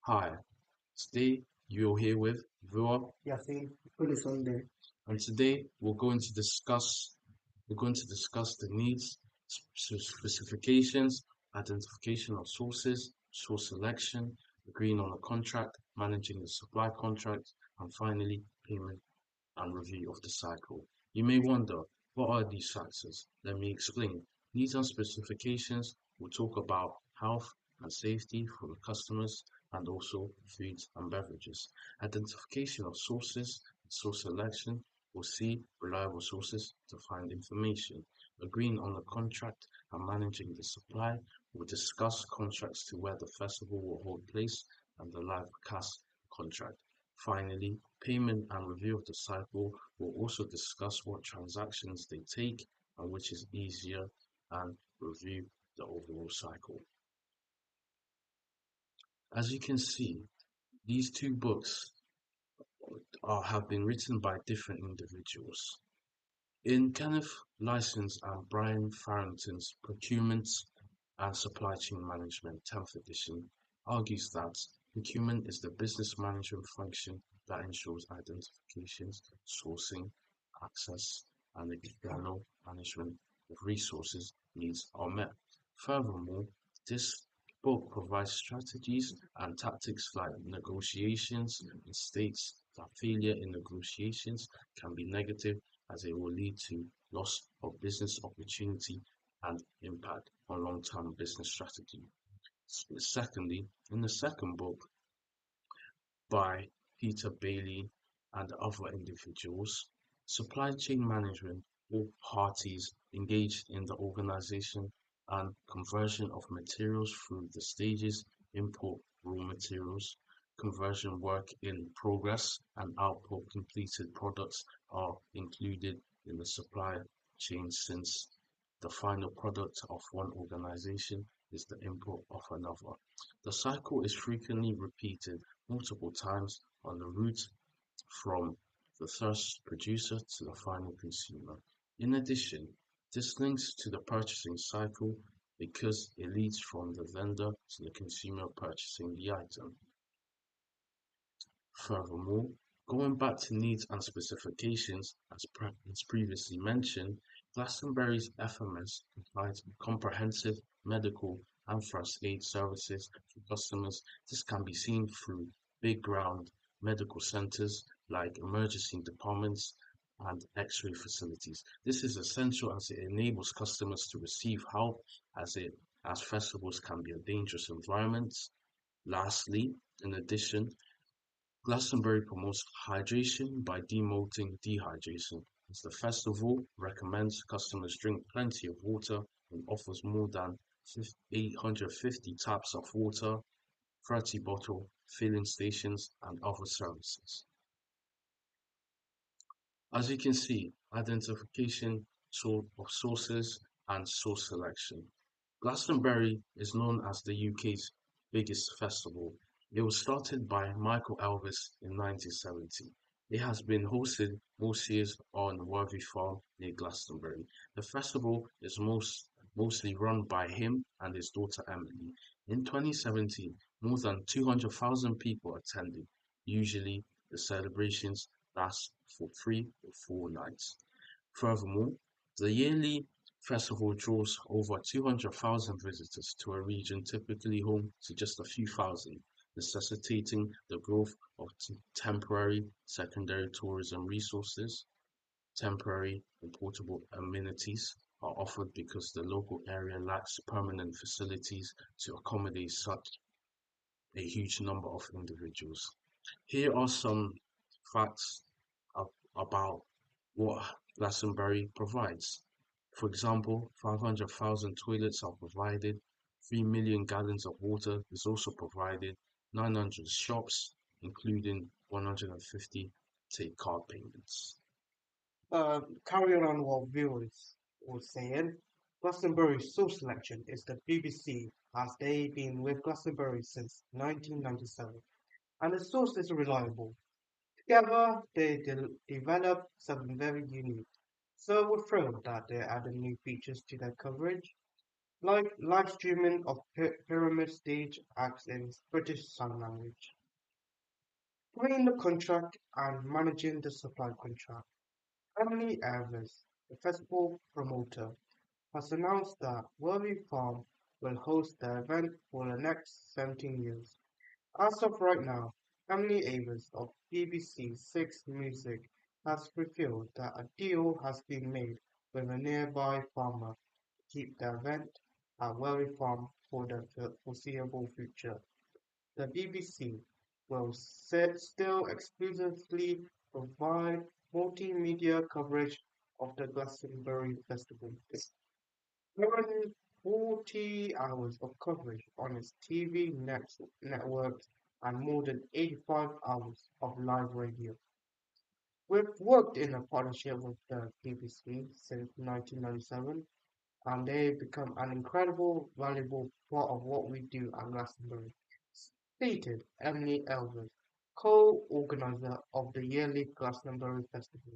Hi, today you're here with Vua, Yasin, fully Sunday. and today we're going to discuss the needs, specifications, identification of sources, source selection, agreeing on a contract, managing the supply contract, and finally payment and review of the cycle. You may wonder, what are these factors? Let me explain. Needs and specifications will talk about health and safety for the customers and also foods and beverages. Identification of sources, source selection will see reliable sources to find information. Agreeing on the contract and managing the supply will discuss contracts to where the festival will hold place and the live cast contract. Finally, payment and review of the cycle will also discuss what transactions they take and which is easier and review the overall cycle. As you can see, these two books have been written by different individuals. In Kenneth Lyons and Brian Farrington's Procurement and Supply Chain Management 10th edition argues that procurement is the business management function that ensures identifications, sourcing, access, and external management of resources needs are met. Furthermore, this book provides strategies and tactics like negotiations and states that failure in negotiations can be negative as it will lead to loss of business opportunity and impact on long-term business strategy. Secondly, in the second book by Peter Bailey and other individuals, supply chain management, all parties engaged in the organization and conversion of materials through the stages, import raw materials, conversion work in progress, and output completed products are included in the supply chain since the final product of one organization is the input of another. The cycle is frequently repeated multiple times on the route from the first producer to the final consumer. In addition, this links to the purchasing cycle because it leads from the vendor to the consumer purchasing the item. Furthermore, going back to needs and specifications, as previously mentioned, Glastonbury's FMS provides comprehensive medical and first aid services for customers. This can be seen through big ground medical centers like emergency departments and X-ray facilities. This is essential as it enables customers to receive help as festivals can be a dangerous environment. Lastly, in addition, Glastonbury promotes hydration by demoting dehydration, as the festival recommends customers drink plenty of water and offers more than 850 taps of water, 30 bottle filling stations, and other services. As you can see, identification of sources and source selection. Glastonbury is known as the UK's biggest festival. It was started by Michael Elvis in 1970. It has been hosted most years on Worthy Farm near Glastonbury. The festival is mostly run by him and his daughter Emily. In 2017, more than 200,000 people attended. Usually, the celebrations last for 3 or 4 nights. Furthermore, the yearly festival draws over 200,000 visitors to a region typically home to just a few thousand, necessitating the growth of temporary secondary tourism resources. Temporary and portable amenities are offered because the local area lacks permanent facilities to accommodate such a huge number of individuals. Here are some facts about what Glastonbury provides. For example, 500,000 toilets are provided, 3 million gallons of water is also provided, 900 shops, including 150 take card payments. Carrying on what viewers was saying, Glastonbury's source selection is the BBC, as they've been with Glastonbury since 1997, and the source is reliable. Together, they developed something very unique. So we're thrilled that they're adding new features to their coverage. Live streaming of Pyramid Stage acts in British Sign Language. Playing the contract and managing the supply contract. Emily Evers, the festival promoter, has announced that Worley Farm will host the event for the next 17 years. As of right now, Emily Evers of BBC Six Music has revealed that a deal has been made with a nearby farmer to keep the event at Worley Farm for the foreseeable future. The BBC will still exclusively provide multimedia coverage of the Glastonbury Festival, currently 40 hours of coverage on its TV networks and more than 85 hours of live radio. We've worked in a partnership with the BBC since 1997, and they've become an incredible, valuable part of what we do at Glastonbury, stated Emily Elvis, co-organizer of the yearly Glastonbury Festival.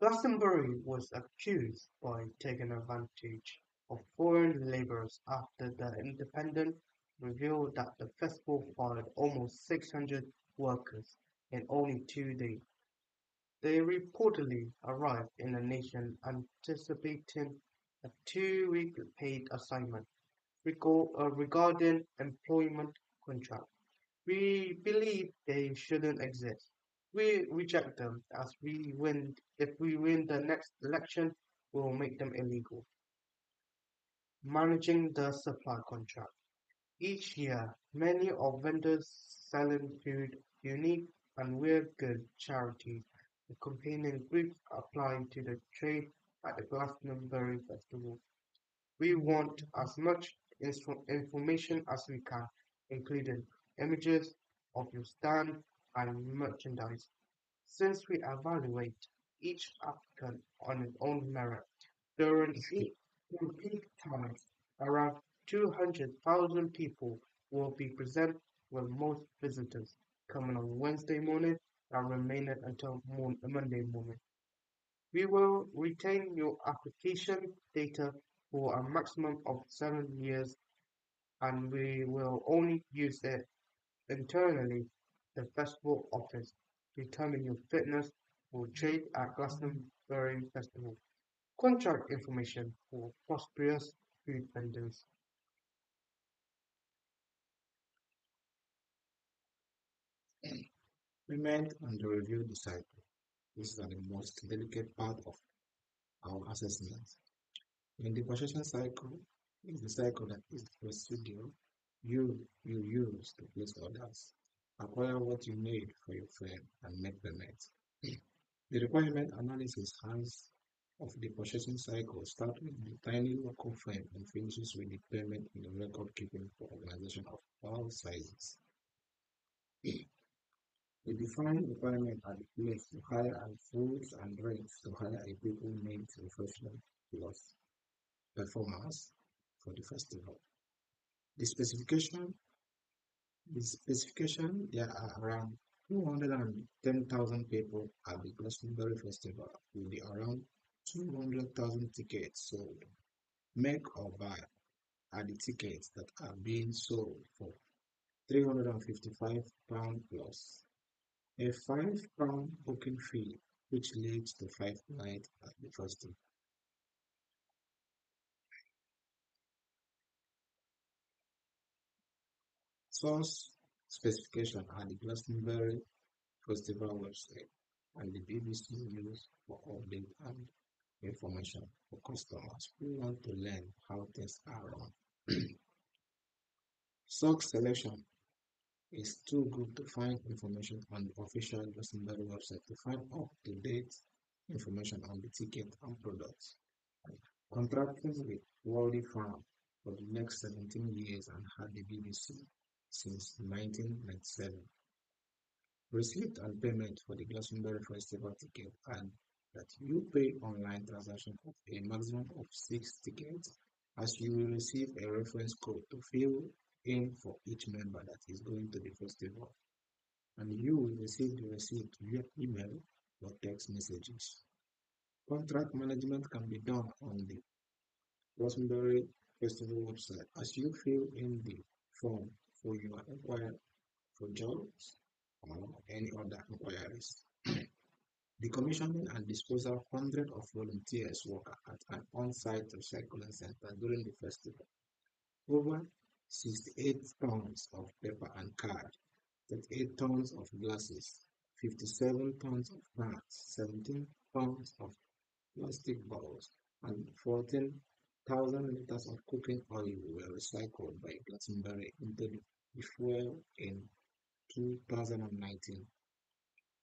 Glastonbury was accused by taking advantage of foreign labourers after the Independent revealed that the festival fired almost 600 workers in only 2 days. They reportedly arrived in the nation anticipating a 2-week paid assignment regarding employment contracts. We believe they shouldn't exist. We reject them as we win. If we win the next election, we will make them illegal. Managing the supply contract. Each year, many of vendors selling food, unique and weird goods charities and companion groups apply to the trade at the Glastonbury Festival. We want as much information as we can, including images of your stand and merchandise, since we evaluate each applicant on its own merit. During peak times, around 200,000 people will be present, with most visitors coming on Wednesday morning and remaining until Monday morning. We will retain your application data for a maximum of 7 years, and we will only use it internally. The festival office determine your fitness for trade at Glastonbury Festival. Contract information for prosperous food vendors. Payment and the review the cycle. This is the most delicate part of our assessment. In the purchasing cycle, is the cycle that is the procedure you use to place orders, acquire what you need for your firm, and make payments. The requirement analysis has of the purchasing cycle starts with the tiny local firm and finishes with the payment in the record keeping for organizations of all sizes. The defined requirements are the place to hire and foods and drinks to hire a people named refreshment plus performance for the festival. The specification there are around 210,000 people at the Glastonbury Festival with the around 200,000 tickets sold. Make or buy are the tickets that are being sold for £355 plus a £5 booking fee, which leads to 5 nights at the festival. Source specification are the Glastonbury Festival website and the BBC News for updates and information for customers who want to learn how things are run. Sock selection is too good to find information on the official Glastonbury website to find up-to-date information on the ticket and products. Contracted with Worley Farm for the next 17 years and had the BBC since 1997. Receipt and payment for the Glastonbury Festival ticket and that you pay online transaction of a maximum of 6 tickets, as you will receive a reference code to fill in for each member that is going to the festival, and you will receive the receipt via email or text messages. Contract management can be done on the Glastonbury festival website as you fill in the form for your inquiry for jobs or any other inquiries. The commissioning and disposal of hundreds of volunteers work at an on-site recycling center during the festival. Over 68 tons of paper and card, 38 tons of glasses, 57 tons of bags, 17 tons of plastic bottles, and 14,000 liters of cooking oil were recycled by Glastonbury into the fuel in 2019.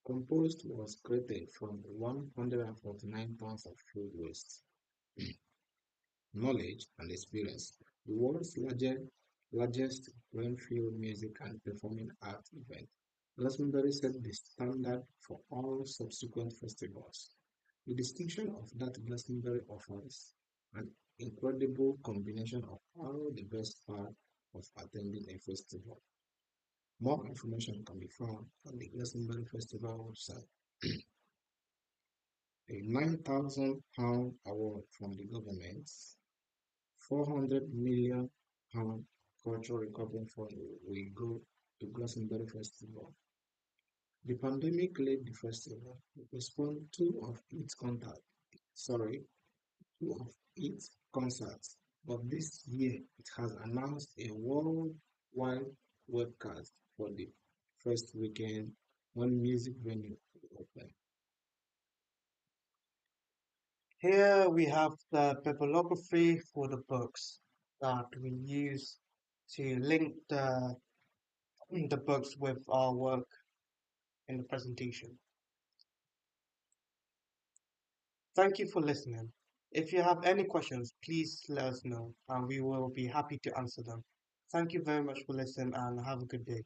Compost was created from 149 tons of food waste. Knowledge and experience. The world's largest Greenfield music and performing arts event, Glastonbury set the standard for all subsequent festivals. The distinction of that Glastonbury offers an incredible combination of all the best parts of attending a festival. More information can be found on the Glastonbury Festival website. A £9,000 award from the government, £400 million cultural recovery fund will go to Glastonbury Festival. The pandemic led the festival to postpone two of its concerts, but this year it has announced a worldwide webcast for the first weekend when music venues will open. Here we have the bibliography for the books that we use to link the books with our work in the presentation. Thank you for listening. If you have any questions, please let us know and we will be happy to answer them. Thank you very much for listening and have a good day.